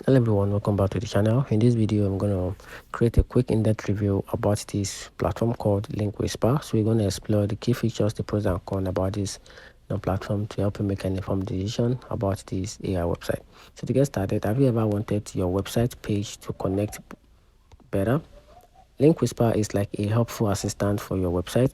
Hello everyone, welcome back to the channel. In this video I'm going to create a quick in-depth review about this platform called Link Whisper. So we're going to explore the key features, the pros and cons about this platform to help you make an informed decision about this AI website. So to get started, have you ever wanted your website page to connect better? Link Whisper is like a helpful assistant for your website.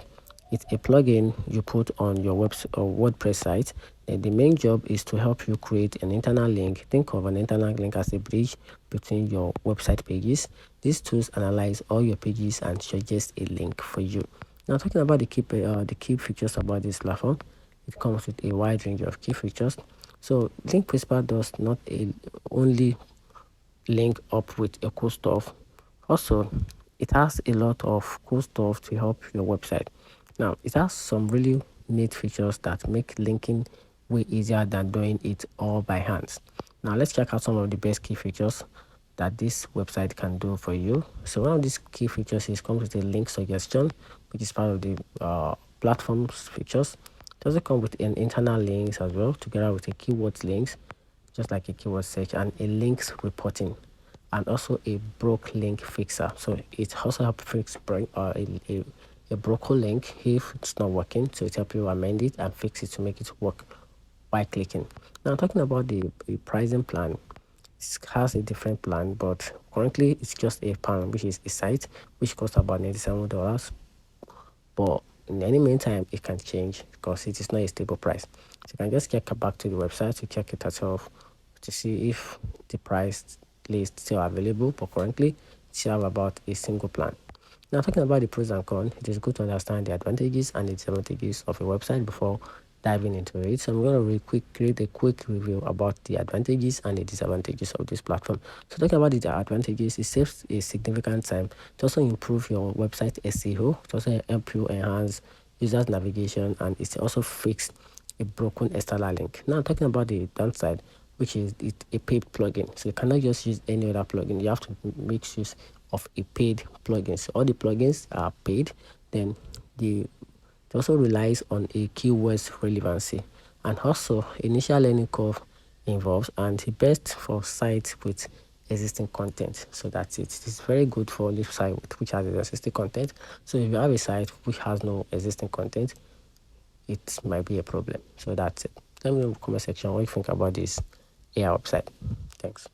It's a plugin you put on your WordPress site, and the main job is to help you create an internal link. Think of an internal link as a bridge between your website pages. These tools analyze all your pages and suggest a link for you. Now, talking about the key features about this platform, it comes with a wide range of key features. So, Link Whisper does not only link up with your cool stuff. Also, it has a lot of cool stuff to help your website. Now, it has some really neat features that make linking way easier than doing it all by hand. Now, let's check out some of the best key features that this website can do for you. So one of these key features is comes with a link suggestion, which is part of the platform's features. It also comes with an internal links as well, together with a keywords links, just like a keyword search, and a links reporting, and also a broke link fixer. So it also helps fix a broken link if it's not working. So it helps you amend it and fix it to make it work by clicking. Now, talking about the pricing plan, it has a different plan, but currently it's just a plan, which is a site which costs about $97. But in any meantime, it can change because it is not a stable price. So you can just check back to the website to check it yourself to see if the price list still available. But currently, it still have about a single plan. Now, talking about the pros and cons, it is good to understand the advantages and the disadvantages of a website before diving into it. So I'm going to create a quick review about the advantages and the disadvantages of this platform. So talking about the advantages, it saves a significant time to also improve your website SEO, to also help you enhance users navigation, and it's also fix a broken external link. Now talking about the downside, which is a paid plugin. So you cannot just use any other plugin. You have to make use of a paid plugin. So all the plugins are paid. Then it also relies on a keywords relevancy, and also initial learning curve involves, and the best for sites with existing content. So that's it. It's very good for this site which has existing content. So if you have a site which has no existing content, it might be a problem. So that's it. Let me know in the comment section what you think about this AI website. Thanks.